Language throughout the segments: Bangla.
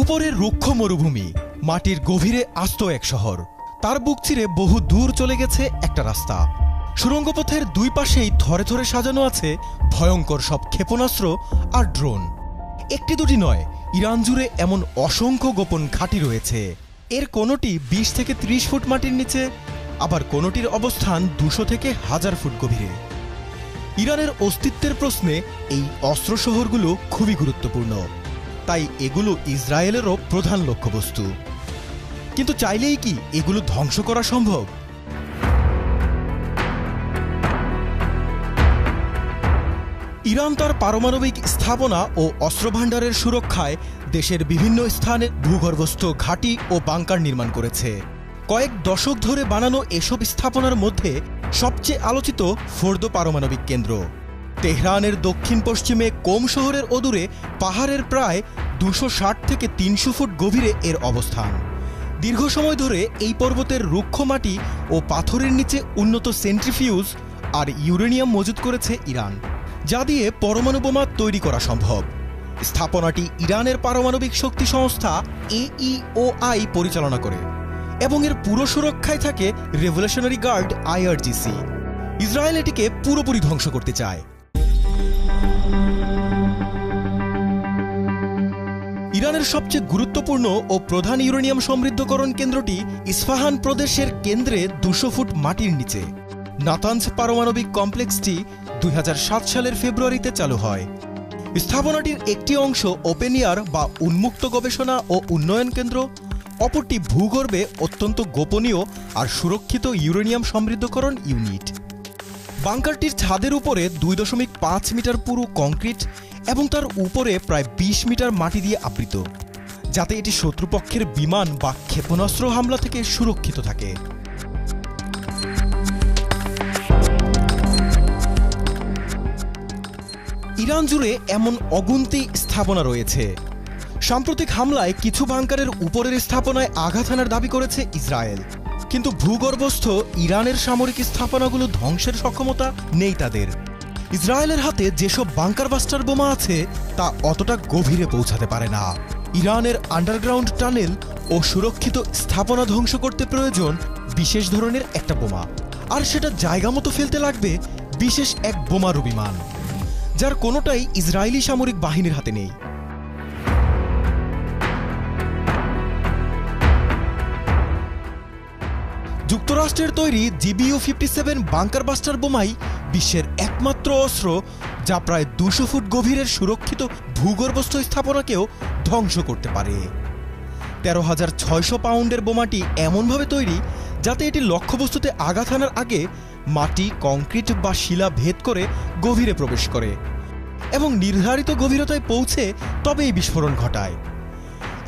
উপরে রুক্ষ মরুভূমি, মাটির গভীরে আস্ত এক শহর। তার বুক চিরে বহু দূর চলে গেছে একটা রাস্তা। সুড়ঙ্গপথের দুই পাশেই থরে থরে সাজানো আছে ভয়ঙ্কর সব ক্ষেপণাস্ত্র আর ড্রোন। একটি দুটি নয়, ইরান জুড়ে এমন অসংখ্য গোপন ঘাঁটি রয়েছে। এর কোনোটি ২০ থেকে ৩০ ফুট মাটির নিচে, আবার কোনোটির অবস্থান ২০০ থেকে ১০০০ ফুট গভীরে। ইরানের অস্তিত্বের প্রশ্নে এই অস্ত্র শহরগুলো খুবই গুরুত্বপূর্ণ, তাই এগুলো ইসরায়েলেরও প্রধান লক্ষ্যবস্তু। কিন্তু চাইলেই কি এগুলো ধ্বংস করা সম্ভব? ইরান তার পারমাণবিক স্থাপনা ও অস্ত্রভাণ্ডারের সুরক্ষায় দেশের বিভিন্ন স্থানে ভূগর্ভস্থ ঘাঁটি ও বাংকার নির্মাণ করেছে। কয়েক দশক ধরে বানানো এসব স্থাপনার মধ্যে সবচেয়ে আলোচিত ফোর্দো পারমাণবিক কেন্দ্র। তেহরানের দক্ষিণ পশ্চিমে কোম শহরের অদূরে পাহাড়ের প্রায় ২৬০ থেকে ৩০০ ফুট গভীরে এর অবস্থান। দীর্ঘ সময় ধরে এই পর্বতের রুক্ষ মাটি ও পাথরের নিচে উন্নত সেন্ট্রিফিউজ আর ইউরেনিয়াম মজুত করেছে ইরান, যা দিয়ে পরমাণু বোমা তৈরি করা সম্ভব। স্থাপনাটি ইরানের পারমাণবিক শক্তি সংস্থা AEOI পরিচালনা করে এবং এর পুরো সুরক্ষায় থাকে রেভলিউশনারি গার্ড IRGC। ইসরায়েল এটিকে পুরোপুরি ধ্বংস করতে চায়। ইরানের সবচেয়ে গুরুত্বপূর্ণ ও প্রধান ইউরেনিয়াম সমৃদ্ধকরণ কেন্দ্রটি ইস্পাহান প্রদেশের কেন্দ্রে ২০০ ফুট মাটির নিচে। নাতানজ পারমাণবিক কমপ্লেক্সটি ২০০৭ সালের ফেব্রুয়ারিতে চালু হয়। স্থাপনাটির একটি অংশ ওপেন এয়ার বা উন্মুক্ত গবেষণা ও উন্নয়ন কেন্দ্র, অপরটি ভূগর্ভে অত্যন্ত গোপনীয় আর সুরক্ষিত ইউরেনিয়াম সমৃদ্ধকরণ ইউনিট। বাংকারটির ছাদের উপরে ২.৫ মিটার পুরু কংক্রিট এবং তার উপরে প্রায় ২০ মিটার মাটি দিয়ে আবৃত, যাতে এটি শত্রুপক্ষের বিমান বা ক্ষেপণাস্ত্র হামলা থেকে সুরক্ষিত থাকে। ইরান জুড়ে এমন অগুন্তি স্থাপনা রয়েছে। সাম্প্রতিক হামলায় কিছু বাংকারের উপরের স্থাপনায় আঘাত হানার দাবি করেছে ইসরায়েল, কিন্তু ভূগর্ভস্থ ইরানের সামরিক স্থাপনাগুলো ধ্বংসের সক্ষমতা নেই তাদের। ইসরায়েলের হাতে যেসব বাংকার বাস্টার বোমা আছে তা অতটা গভীরে পৌঁছাতে পারে না। ইরানের আন্ডারগ্রাউন্ড টানেল ও সুরক্ষিত স্থাপনা ধ্বংস করতে প্রয়োজন বিশেষ ধরনের একটা বোমা, আর সেটা জায়গা মতো ফেলতে লাগবে বিশেষ এক বোমারু বিমান, যার কোনোটাই ইসরায়েলি সামরিক বাহিনীর হাতে নেই। যুক্তরাষ্ট্রের তৈরি GBU-57 বাংকার বাস্টার বোমাই বিশ্বের একমাত্র অস্ত্র, যা প্রায় ২০০ ফুট গভীরের সুরক্ষিত ভূগর্ভস্থ স্থাপনাকেও ধ্বংস করতে পারে। ১৩,৬০০ পাউন্ডের বোমাটি এমনভাবে তৈরি যাতে এটি লক্ষ্যবস্তুতে আঘাত হানার আগে মাটি, কংক্রিট বা শিলা ভেদ করে গভীরে প্রবেশ করে এবং নির্ধারিত গভীরতায় পৌঁছে তবেই বিস্ফোরণ ঘটায়।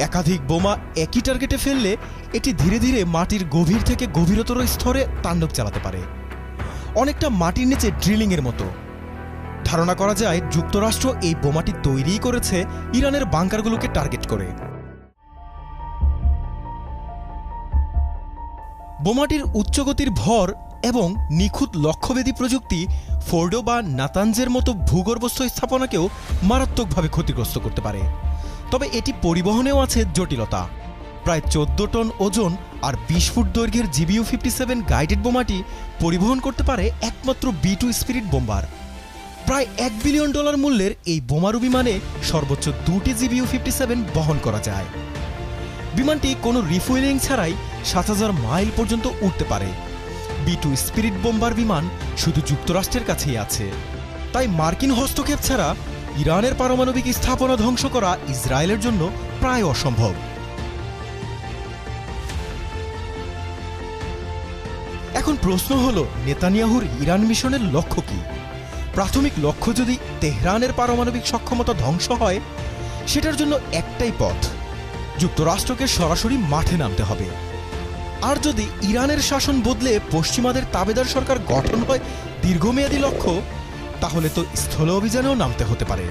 একাধিক বোমা একই টার্গেটে ফেললে এটি ধীরে ধীরে মাটির গভীর থেকে গভীরতর স্তরে তাণ্ডব চালাতে পারে, অনেকটা মাটির নিচে ড্রিলিংয়ের মতো। ধারণা করা যায় যুক্তরাষ্ট্র এই বোমাটি তৈরিই করেছে ইরানের বাংকারগুলোকে টার্গেট করে। বোমাটির উচ্চগতির ভর এবং নিখুঁত লক্ষ্যভেদী প্রযুক্তি ফোর্ডো বা নাতানজের মতো ভূগর্ভস্থ স্থাপনাকেও মারাত্মকভাবে ক্ষতিগ্রস্ত করতে পারে। তবে এটি পরিবহনেও আছে জটিলতা। প্রায় ১৪ টন ওজন আর ২০ ফুট দৈর্ঘ্যের GBU-57 গাইডেড বোমাটি পরিবহন করতে পারে একমাত্র B-2 স্পিরিট বোম্বার। প্রায় $১ বিলিয়ন মূল্যের এই বোমারু বিমানে সর্বোচ্চ ২টি GBU-57 বহন করা যায়। বিমানটি কোনো রিফুয়েলিং ছাড়াই ৭,০০০ মাইল পর্যন্ত উঠতে পারে। B-2 স্পিরিট বোম্বার বিমান শুধু যুক্তরাষ্ট্রের কাছেই আছে, তাই মার্কিন হস্তক্ষেপ ছাড়া ইরানের পারমাণবিক স্থাপনা ধ্বংস করা ইসরায়েলের জন্য প্রায় অসম্ভব। এখন প্রশ্ন হলো, নেতানিয়াহুর ইরান মিশনের লক্ষ্য কি? প্রাথমিক লক্ষ্য যদি তেহরানের পারমাণবিক সক্ষমতা ধ্বংস হয়, সেটার জন্য একটাই পথ, যুক্তরাষ্ট্রকে সরাসরি মাঠে নামতে হবে। আর যদি ইরানের শাসন বদলে পশ্চিমাদের তাবেদার সরকার গঠন হয় দীর্ঘমেয়াদী লক্ষ্য, তাহলে তো স্থল অভিযানেও নামতে হতে পারে।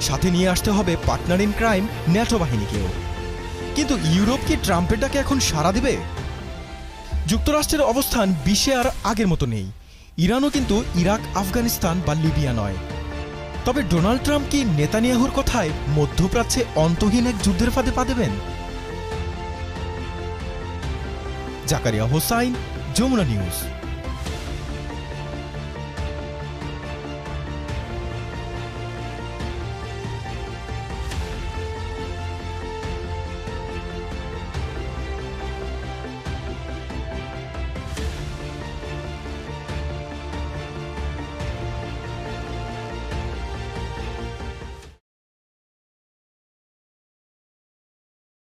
সাথে নিয়ে আসতে হবে পার্টনার ইন ক্রাইম ন্যাটো বাহিনীকেও। কিন্তু ইউরোপ কি ট্রাম্পের ডাকে এখন সাড়া দেবে? যুক্তরাষ্ট্রের অবস্থান বিশ্বে আর আগের মতো নেই। ইরানও কিন্তু ইরাক, আফগানিস্তান বা লিবিয়া নয়। তবে ডোনাল্ড ট্রাম্প কি নেতানিয়াহুর কথায় মধ্যপ্রাচ্যে অন্তহীন এক যুদ্ধের ফাঁদে পা দেবেন? জাকারিয়া হোসাইন, যমুনা নিউজ।